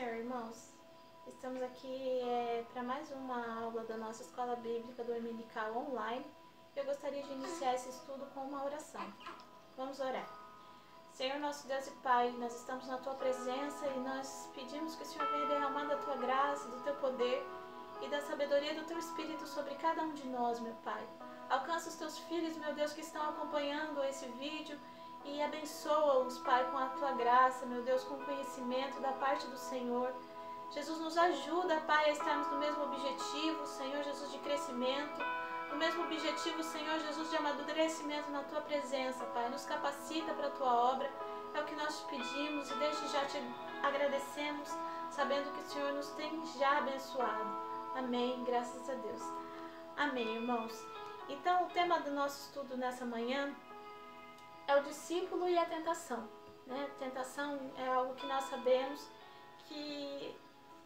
Senhor, irmãos. Estamos aqui para mais uma aula da nossa Escola Bíblica do Dominical Online. Eu gostaria de iniciar esse estudo com uma oração. Vamos orar. Senhor, nosso Deus e Pai, nós estamos na Tua presença e nós pedimos que o Senhor venha derramando da Tua graça, do Teu poder e da sabedoria do Teu Espírito sobre cada um de nós, meu Pai. Alcança os Teus filhos, meu Deus, que estão acompanhando esse vídeo e abençoa-os, Pai, com a Tua graça, meu Deus, com conhecimento da parte do Senhor. Jesus, nos ajuda, Pai, a estarmos no mesmo objetivo, Senhor Jesus, de crescimento, no mesmo objetivo, Senhor Jesus, de amadurecimento na Tua presença, Pai. Nos capacita para a Tua obra, é o que nós te pedimos e desde já te agradecemos, sabendo que o Senhor nos tem já abençoado. Amém, graças a Deus. Amém, irmãos. Então, o tema do nosso estudo nessa manhã é o discípulo e a tentação, né? Tentação é algo que nós sabemos que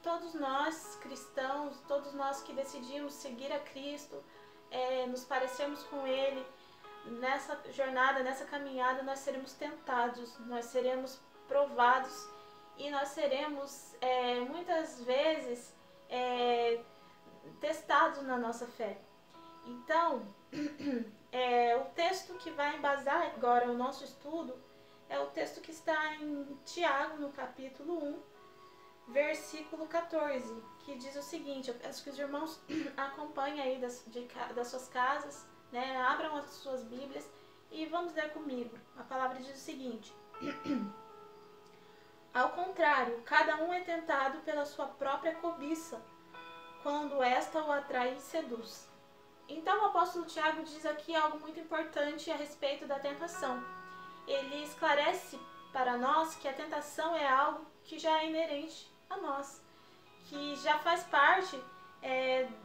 todos nós cristãos, todos nós que decidimos seguir a Cristo, nos parecermos com Ele, nessa jornada, nessa caminhada, nós seremos tentados, nós seremos provados e nós seremos muitas vezes testados na nossa fé. Então, o texto que vai embasar agora o nosso estudo é o texto que está em Tiago, no capítulo 1, versículo 14, que diz o seguinte. Eu peço que os irmãos acompanhem aí das suas casas, né? Abram as suas Bíblias e vamos ler comigo. A palavra diz o seguinte: Ao contrário, cada um é tentado pela sua própria cobiça, quando esta o atrai e seduz. Então o apóstolo Tiago diz aqui algo muito importante a respeito da tentação. Ele esclarece para nós que a tentação é algo que já é inerente a nós, que já faz parte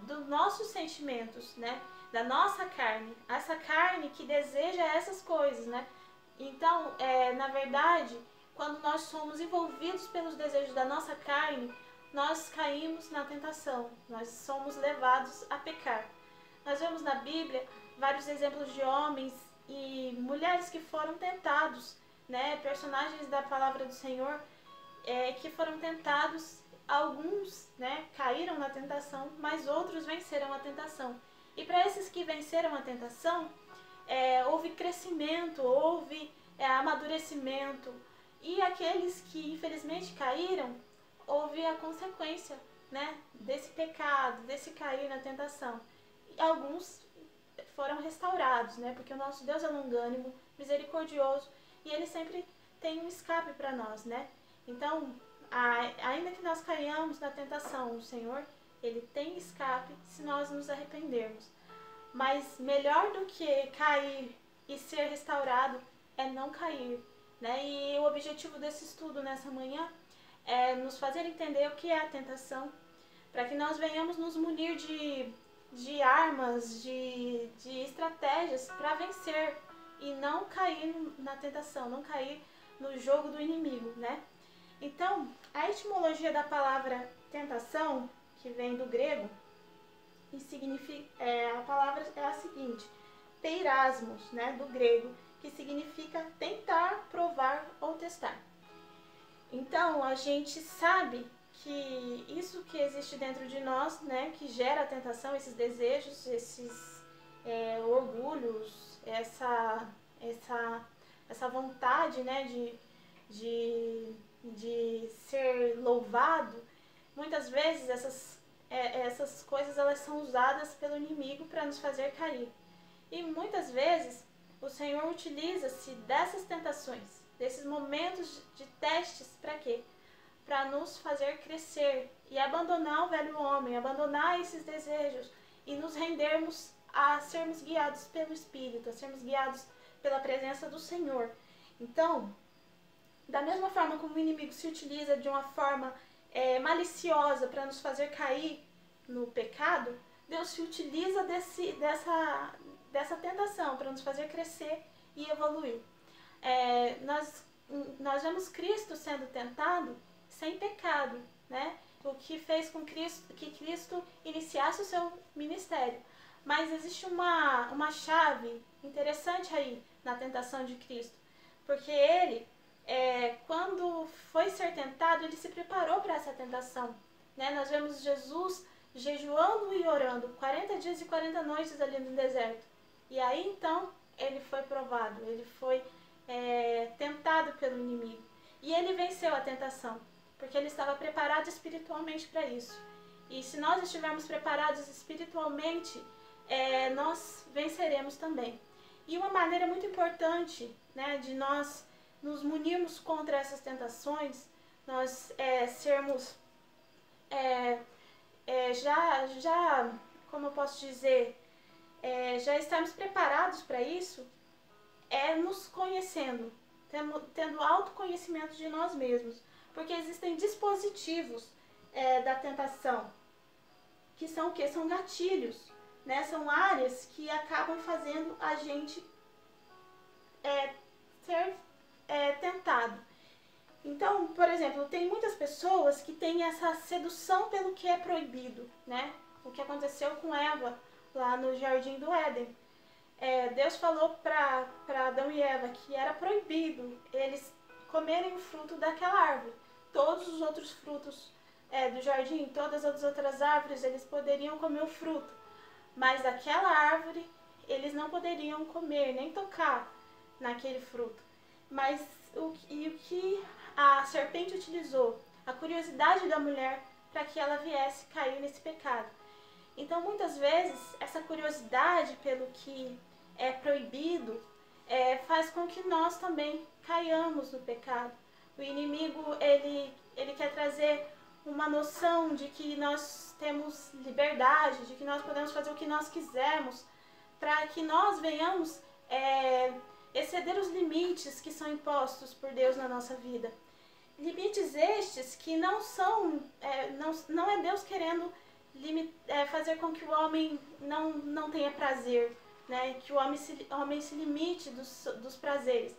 dos nossos sentimentos, né? Da nossa carne, essa carne que deseja essas coisas, né? Então, na verdade, quando nós somos envolvidos pelos desejos da nossa carne, nós caímos na tentação, nós somos levados a pecar. Nós vemos na Bíblia vários exemplos de homens e mulheres que foram tentados, né? Personagens da palavra do Senhor que foram tentados. Alguns, né, caíram na tentação, mas outros venceram a tentação. E para esses que venceram a tentação, houve crescimento, houve amadurecimento. E aqueles que infelizmente caíram, houve a consequência, né, desse pecado, desse cair na tentação. E alguns foram restaurados, né, porque o nosso Deus é longânimo, misericordioso, e Ele sempre tem um escape para nós, né. Então, ainda que nós caiamos na tentação, o Senhor, Ele tem escape se nós nos arrependermos. Mas melhor do que cair e ser restaurado é não cair, né? E o objetivo desse estudo nessa manhã é nos fazer entender o que é a tentação, para que nós venhamos nos munir de armas, de estratégias para vencer e não cair na tentação, não cair no jogo do inimigo, né? Então, a etimologia da palavra tentação, que vem do grego, e significa, a palavra é a seguinte: peirasmos, né, do grego, que significa tentar, provar ou testar. Então, a gente sabe que isso que existe dentro de nós, né, que gera a tentação, esses desejos, esses orgulhos, essa vontade, né, de ser louvado, muitas vezes essas coisas elas são usadas pelo inimigo para nos fazer cair. E muitas vezes o Senhor utiliza-se dessas tentações, desses momentos de testes, para quê? Para nos fazer crescer e abandonar o velho homem, abandonar esses desejos e nos rendermos a sermos guiados pelo Espírito, a sermos guiados pela presença do Senhor. Então, da mesma forma como o inimigo se utiliza de uma forma maliciosa para nos fazer cair no pecado, Deus se utiliza dessa tentação para nos fazer crescer e evoluir. Nós vemos Cristo sendo tentado sem pecado, né? O que fez com que Cristo iniciasse o seu ministério. Mas existe uma chave interessante aí na tentação de Cristo, porque ele, quando foi ser tentado, ele se preparou para essa tentação, né? Nós vemos Jesus jejuando e orando 40 dias e 40 noites ali no deserto. E aí então ele foi provado, ele foi tentado pelo inimigo. E ele venceu a tentação, porque ele estava preparado espiritualmente para isso. E se nós estivermos preparados espiritualmente, nós venceremos também. E uma maneira muito importante, né, de nós nos munirmos contra essas tentações, nós sermos como eu posso dizer, já estarmos preparados para isso, nos conhecendo, tendo autoconhecimento de nós mesmos. Porque existem dispositivos da tentação, que são o quê? São gatilhos, né? São áreas que acabam fazendo a gente ser tentado. Então, por exemplo, tem muitas pessoas que têm essa sedução pelo que é proibido, né? O que aconteceu com Eva lá no Jardim do Éden. Deus falou para Adão e Eva que era proibido eles comerem o fruto daquela árvore. Todos os outros frutos do jardim, todas as outras árvores, eles poderiam comer o fruto. Mas daquela árvore, eles não poderiam comer, nem tocar naquele fruto. Mas o que a serpente utilizou? A curiosidade da mulher para que ela viesse cair nesse pecado. Então, muitas vezes, essa curiosidade pelo que é proibido faz com que nós também caiamos no pecado. O inimigo, ele quer trazer uma noção de que nós temos liberdade, de que nós podemos fazer o que nós quisermos, para que nós venhamos exceder os limites que são impostos por Deus na nossa vida. Limites estes que não são, não é Deus querendo fazer com que o homem não tenha prazer, né? Que o homem se limite dos prazeres,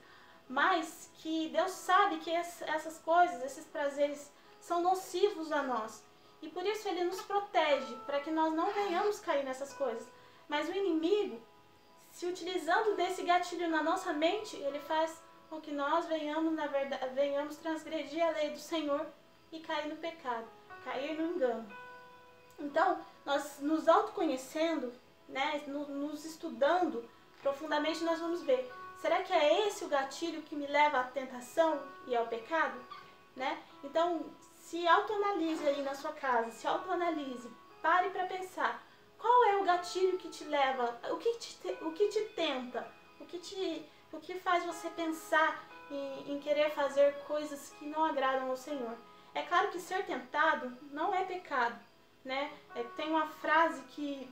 mas que Deus sabe que essas coisas, esses prazeres, são nocivos a nós. E por isso Ele nos protege, para que nós não venhamos cair nessas coisas. Mas o inimigo, se utilizando desse gatilho na nossa mente, ele faz com que nós venhamos transgredir a lei do Senhor e cair no pecado, cair no engano. Então, nós nos autoconhecendo, né, nos estudando profundamente, nós vamos ver, será que é esse o gatilho que me leva à tentação e ao pecado? Né? Então, se autoanalise aí na sua casa, se autoanalise, pare para pensar, qual é o gatilho que te leva, o que te tenta, o que faz você pensar em querer fazer coisas que não agradam ao Senhor. É claro que ser tentado não é pecado, né? Tem uma frase que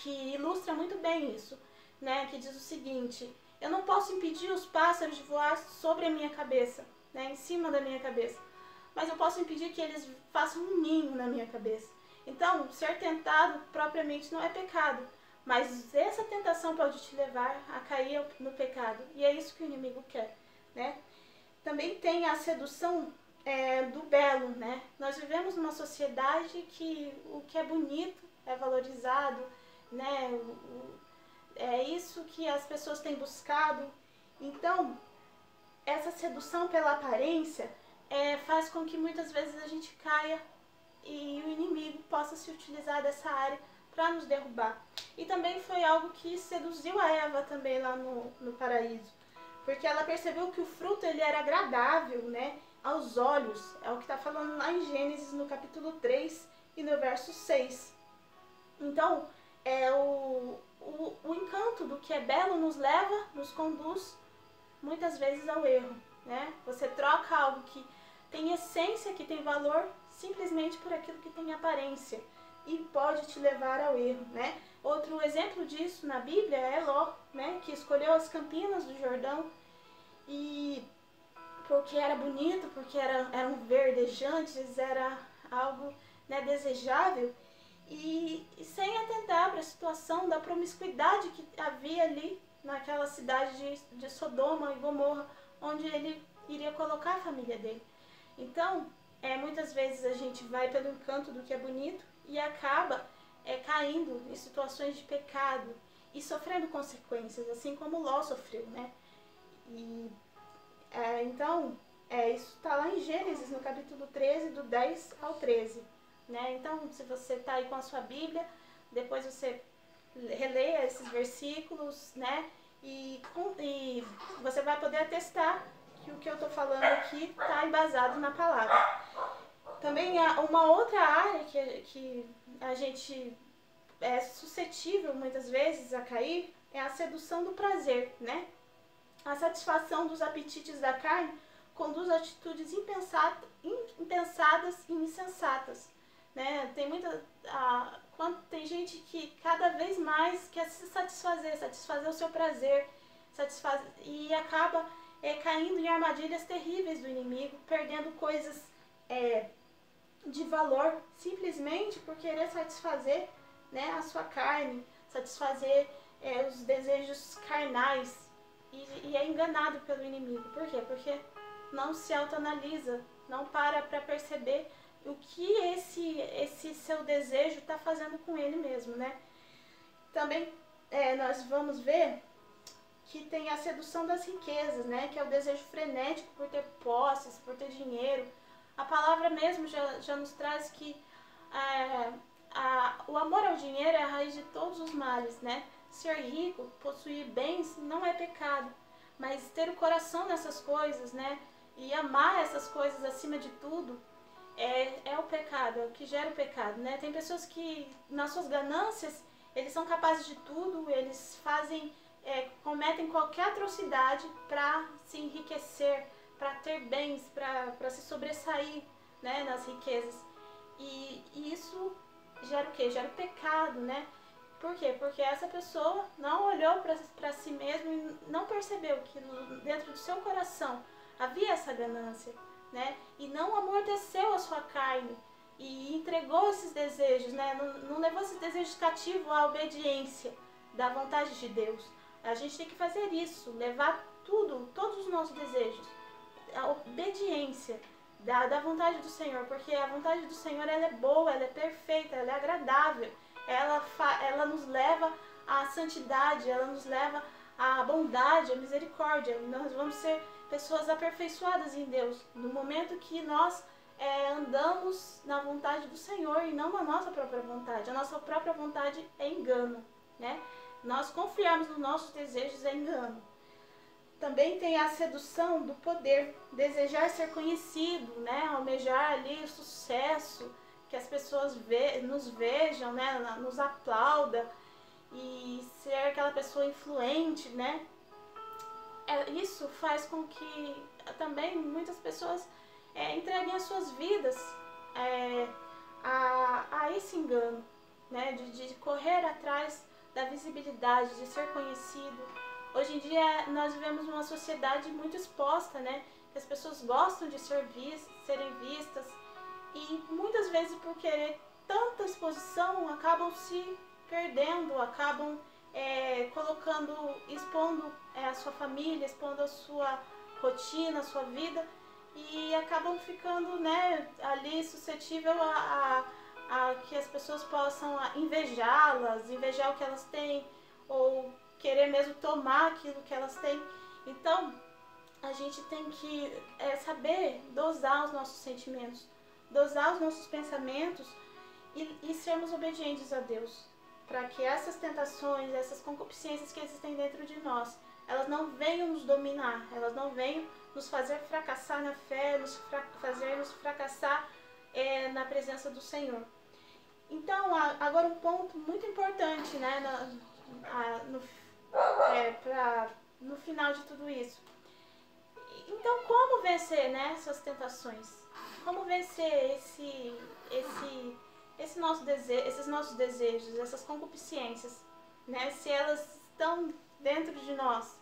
ilustra muito bem isso, né? Que diz o seguinte: eu não posso impedir os pássaros de voar sobre a minha cabeça, né? Em cima da minha cabeça, mas eu posso impedir que eles façam um ninho na minha cabeça. Então, ser tentado propriamente não é pecado, mas essa tentação pode te levar a cair no pecado, e é isso que o inimigo quer, né? Também tem a sedução do belo, né? Nós vivemos numa sociedade que o que é bonito é valorizado, né? É isso que as pessoas têm buscado. Então, essa sedução pela aparência faz com que muitas vezes a gente caia e o inimigo possa se utilizar dessa área para nos derrubar. E também foi algo que seduziu a Eva também lá no paraíso, porque ela percebeu que o fruto ele era agradável, né, aos olhos. É o que está falando lá em Gênesis, no capítulo 3 e no verso 6. Então, o encanto do que é belo nos leva, nos conduz muitas vezes ao erro, né? Você troca algo que tem essência, que tem valor, simplesmente por aquilo que tem aparência, e pode te levar ao erro, né? Outro exemplo disso na Bíblia é Ló, né? Que escolheu as campinas do Jordão e porque era bonito, porque eram verdejantes, era algo, né, desejável, e sem atentar para a situação da promiscuidade que havia ali naquela cidade de Sodoma e Gomorra, onde ele iria colocar a família dele. Então, muitas vezes a gente vai pelo encanto do que é bonito e acaba caindo em situações de pecado e sofrendo consequências, assim como Ló sofreu, né? Então, Isso está lá em Gênesis, no capítulo 13, do 10 ao 13. Né? Então, se você está aí com a sua Bíblia, depois você releia esses versículos, né? E você vai poder atestar que o que eu estou falando aqui está embasado na palavra. Também há uma outra área que a gente é suscetível muitas vezes a cair, é a sedução do prazer, né? A satisfação dos apetites da carne conduz a atitudes impensadas e insensatas, né? Tem gente que cada vez mais quer se satisfazer o seu prazer, e acaba caindo em armadilhas terríveis do inimigo, perdendo coisas de valor simplesmente por querer satisfazer, né, a sua carne, satisfazer os desejos carnais, e é enganado pelo inimigo. Por quê? Porque não se autoanalisa, não para perceber o que esse seu desejo está fazendo com ele mesmo, né? Também nós vamos ver que tem a sedução das riquezas, né? Que é o desejo frenético por ter posses, por ter dinheiro. A palavra mesmo já nos traz que o amor ao dinheiro é a raiz de todos os males, né? Ser rico, possuir bens, não é pecado, mas ter o coração nessas coisas, né? E amar essas coisas acima de tudo é o pecado, é o que gera o pecado, né? Tem pessoas que, nas suas ganâncias, eles são capazes de tudo, eles cometem qualquer atrocidade para se enriquecer, para ter bens, para se sobressair, né, nas riquezas. E isso gera o quê? Gera o pecado, né? Por quê? Porque essa pessoa não olhou para si mesma e não percebeu que dentro do seu coração havia essa ganância, né? E não amorteceu a sua carne e entregou esses desejos, né? Não levou esses desejos cativos à obediência da vontade de Deus. A gente tem que fazer isso, levar todos os nossos desejos, a obediência da vontade do Senhor, porque a vontade do Senhor, ela é boa, ela é perfeita, ela é agradável, ela nos leva à santidade, ela nos leva à bondade, à misericórdia. Nós vamos ser pessoas aperfeiçoadas em Deus no momento que nós andamos na vontade do Senhor e não na nossa própria vontade. A nossa própria vontade é engano, né? Nós confiarmos nos nossos desejos é engano. Também tem a sedução do poder, desejar ser conhecido, né? Almejar ali o sucesso, que as pessoas nos vejam, né? Nos aplaudam, e ser aquela pessoa influente, né? Isso faz com que também muitas pessoas entreguem as suas vidas a esse engano, né? De correr atrás da visibilidade, de ser conhecido. Hoje em dia nós vivemos uma sociedade muito exposta, né? Que as pessoas gostam de serem vistas, e muitas vezes por querer tanta exposição acabam se perdendo, acabam expondo a sua família, expondo a sua rotina, a sua vida, e acabam ficando, né, ali suscetível a que as pessoas possam invejá-las, invejar o que elas têm, ou querer mesmo tomar aquilo que elas têm. Então, a gente tem que saber dosar os nossos sentimentos, dosar os nossos pensamentos e sermos obedientes a Deus, para que essas tentações, essas concupiscências que existem dentro de nós, elas não venham nos dominar, elas não venham nos fazer fracassar na fé, fazer nos fracassar na presença do Senhor. Então, agora um ponto muito importante, né, no final de tudo isso. Então, como vencer, né, essas tentações? Como vencer esses nossos desejos, essas concupiscências, né, se elas estão dentro de nós?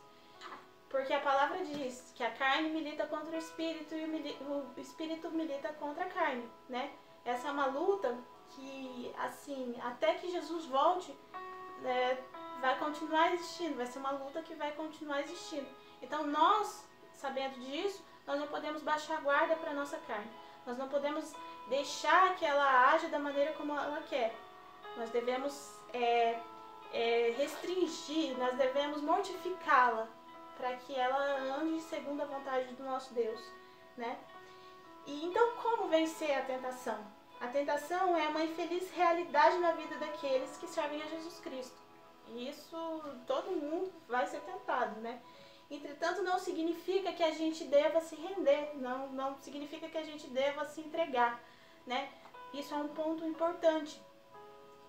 Porque a palavra diz que a carne milita contra o espírito e o espírito milita contra a carne, né? Essa é uma luta que, assim, até que Jesus volte, vai continuar existindo, vai ser uma luta que vai continuar existindo. Então nós, sabendo disso, nós não podemos baixar a guarda para a nossa carne. Nós não podemos deixar que ela age da maneira como ela quer. Nós devemos restringir, nós devemos mortificá-la para que ela ande segundo a vontade do nosso Deus. né? E então como vencer a tentação? A tentação é uma infeliz realidade na vida daqueles que servem a Jesus Cristo. E isso todo mundo vai ser tentado, né? Entretanto, não significa que a gente deva se render, não significa que a gente deva se entregar, né? Isso é um ponto importante.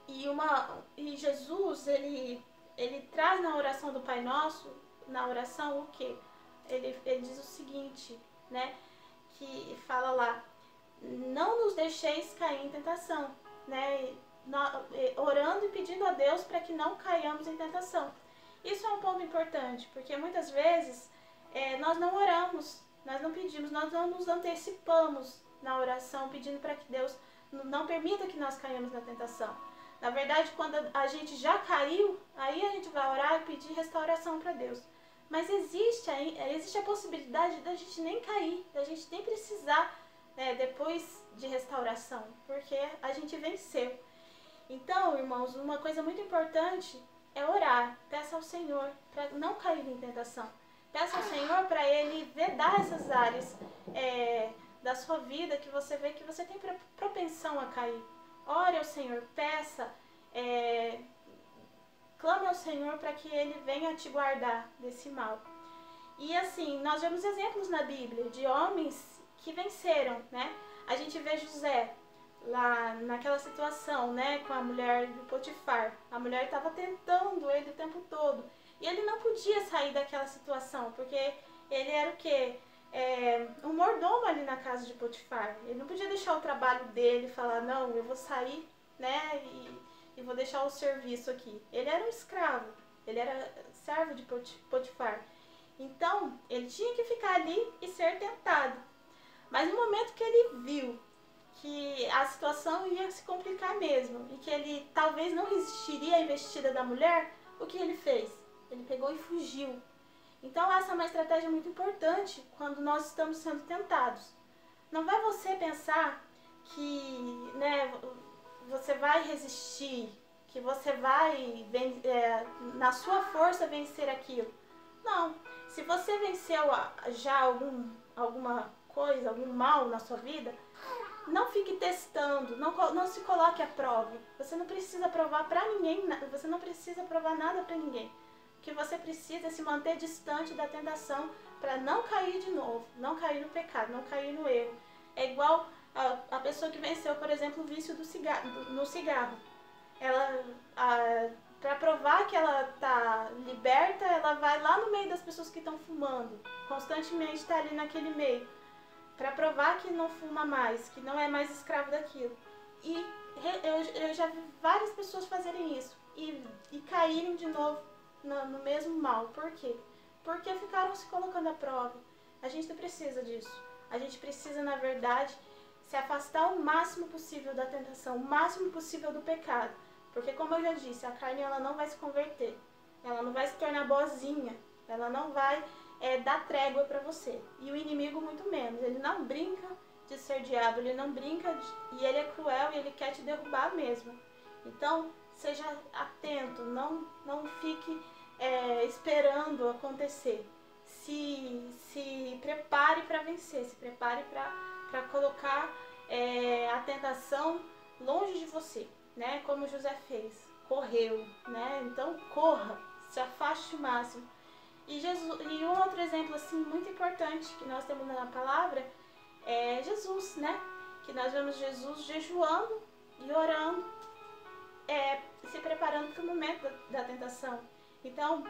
E Jesus, ele traz na oração do Pai Nosso, na oração o quê? Ele diz o seguinte, né? Que fala lá, não nos deixeis cair em tentação, né? Orando e pedindo a Deus para que não caiamos em tentação. Isso é um ponto importante, porque muitas vezes nós não oramos, nós não pedimos, nós não nos antecipamos na oração, pedindo para que Deus não permita que nós caímos na tentação. Na verdade, quando a gente já caiu, aí a gente vai orar e pedir restauração para Deus. Mas existe a possibilidade da gente nem cair, da gente nem precisar, depois de restauração, porque a gente venceu. Então, irmãos, uma coisa muito importante é orar. Peça ao Senhor para não cair em tentação. Peça ao Senhor para Ele vedar essas áreas da sua vida que você vê que você tem propensão a cair. Ore ao Senhor, peça, clame ao Senhor para que Ele venha te guardar desse mal. E assim, nós vemos exemplos na Bíblia de homens que venceram, né? A gente vê José lá naquela situação, né, com a mulher do Potifar. A mulher estava tentando ele o tempo todo. E ele não podia sair daquela situação, porque ele era o quê? Um mordomo ali na casa de Potifar. Ele não podia deixar o trabalho dele e falar, não, eu vou sair, né, e vou deixar o serviço aqui. Ele era um escravo, ele era servo de Potifar. Então, ele tinha que ficar ali e ser tentado. Mas no momento que ele viu que a situação ia se complicar mesmo e que ele talvez não resistiria à investida da mulher, o que ele fez? Ele pegou e fugiu. Então essa é uma estratégia muito importante quando nós estamos sendo tentados. Não vai você pensar que, né, você vai resistir, que você vai na sua força vencer aquilo. Não. Se você venceu já alguma coisa, algum mal na sua vida, não fique testando, não se coloque à prova. Você não precisa provar para ninguém, você não precisa provar nada para ninguém. O que você precisa é se manter distante da tentação para não cair de novo, não cair no pecado, não cair no erro. É igual a pessoa que venceu, por exemplo, o vício no cigarro. Ela, para provar que ela está liberta, ela vai lá no meio das pessoas que estão fumando, constantemente está ali naquele meio, para provar que não fuma mais, que não é mais escravo daquilo. E eu já vi várias pessoas fazerem isso e caírem de novo no mesmo mal. Por quê? Porque ficaram se colocando à prova. A gente não precisa disso. A gente precisa, na verdade, se afastar o máximo possível da tentação, o máximo possível do pecado. Porque, como eu já disse, a carne ela não vai se converter. Ela não vai se tornar boazinha. Ela não vai dar trégua para você. E o inimigo muito menos. Ele não brinca de ser diabo, ele não brinca e ele é cruel e ele quer te derrubar mesmo. Então, seja atento, não fique esperando acontecer. Se prepare para vencer, se prepare para colocar a tentação longe de você, né? Como José fez, correu, né? Então, corra, se afaste o máximo. E um outro exemplo assim muito importante que nós temos na palavra é Jesus, né? Que nós vemos Jesus jejuando e orando, se preparando para o momento da tentação. Então,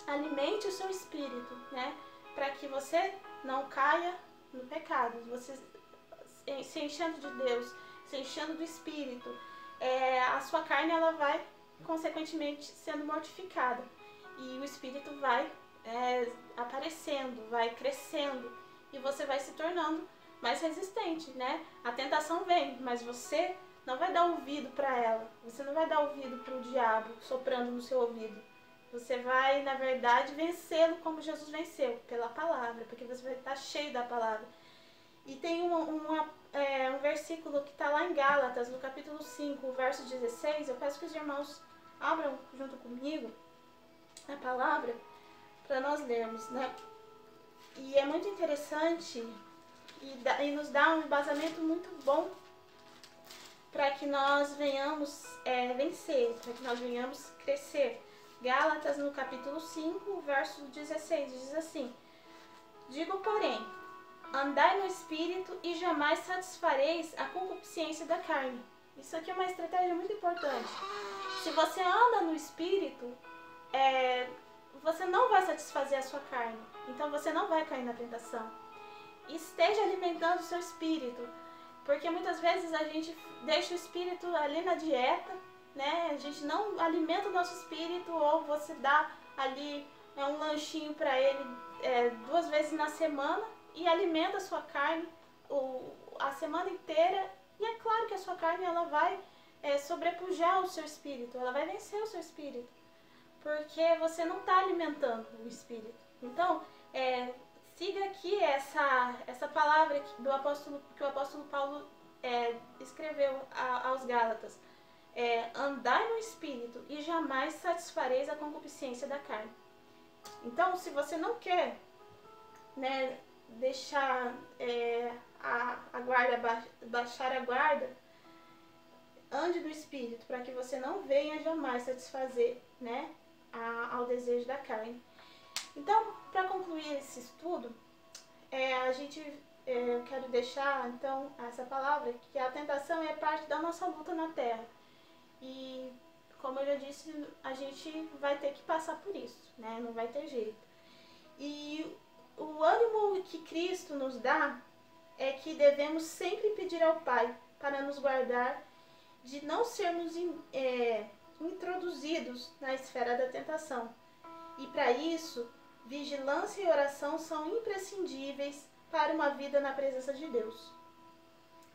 alimente o seu espírito, né? Para que você não caia no pecado. Você se enchendo de Deus, se enchendo do Espírito, a sua carne ela vai consequentemente sendo mortificada. E o Espírito vai aparecendo, vai crescendo e você vai se tornando mais resistente, né? A tentação vem, mas você não vai dar ouvido para ela, você não vai dar ouvido para o diabo soprando no seu ouvido. Você vai, na verdade, vencê-lo como Jesus venceu, pela palavra, porque você vai estar cheio da palavra. E tem um versículo que está lá em Gálatas, no capítulo 5, verso 16, eu peço que os irmãos abram junto comigo a palavra para nós lermos, né? E é muito interessante e nos dá um embasamento muito bom para que nós venhamos vencer, para que nós venhamos crescer. Gálatas, no capítulo 5, verso 16, diz assim: digo, porém, andai no Espírito e jamais satisfareis a concupiscência da carne. Isso aqui é uma estratégia muito importante. Se você anda no Espírito, você não vai satisfazer a sua carne. Então você não vai cair na tentação. Esteja alimentando o seu espírito. Porque muitas vezes a gente deixa o espírito ali na dieta, né? A gente não alimenta o nosso espírito, ou você dá ali um lanchinho para ele 2 vezes na semana e alimenta a sua carne a semana inteira. E é claro que a sua carne ela vai sobrepujar o seu espírito, ela vai vencer o seu espírito, porque você não está alimentando o espírito. Então, siga aqui essa palavra que o apóstolo Paulo escreveu aos Gálatas. Andai no Espírito e jamais satisfareis a concupiscência da carne. Então, se você não quer, né, deixar a guarda, baixar a guarda, ande no Espírito, para que você não venha jamais satisfazer, né, ao desejo da carne. Então, para concluir esse estudo, eu quero deixar então essa palavra, que a tentação é parte da nossa luta na Terra. E, como eu já disse, a gente vai ter que passar por isso, né? Não vai ter jeito. E o ânimo que Cristo nos dá é que devemos sempre pedir ao Pai para nos guardar de não sermos introduzidos na esfera da tentação. E para isso, vigilância e oração são imprescindíveis para uma vida na presença de Deus.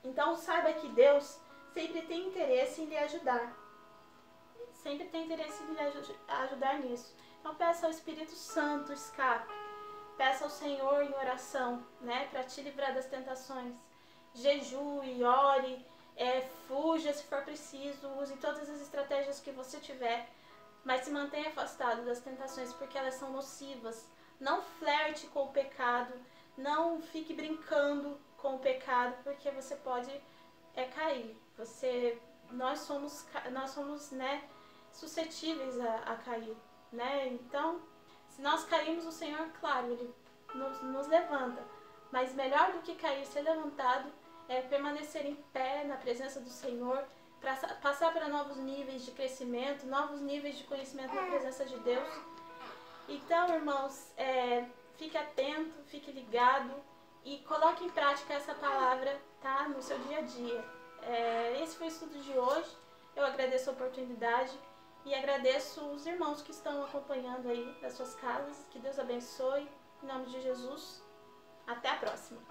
Então saiba que Deus sempre tem interesse em lhe ajudar. Sempre tem interesse em lhe ajudar nisso. Então peça ao Espírito Santo escape. Peça ao Senhor em oração, né, para te livrar das tentações. Jejue, ore, fuja se for preciso, use todas as estratégias que você tiver. Mas se mantenha afastado das tentações, porque elas são nocivas. Não flerte com o pecado, não fique brincando com o pecado, porque você pode cair. Nós somos né, suscetíveis a cair, né? Então, se nós caímos, o Senhor, claro, Ele nos levanta. Mas melhor do que cair, ser levantado, é permanecer em pé na presença do Senhor, para passar para novos níveis de crescimento, novos níveis de conhecimento na presença de Deus. Então, irmãos, fique atento, fique ligado e coloque em prática essa palavra, tá, no seu dia a dia. Esse foi o estudo de hoje. Eu agradeço a oportunidade e agradeço os irmãos que estão acompanhando aí das suas casas. Que Deus abençoe. Em nome de Jesus. Até a próxima.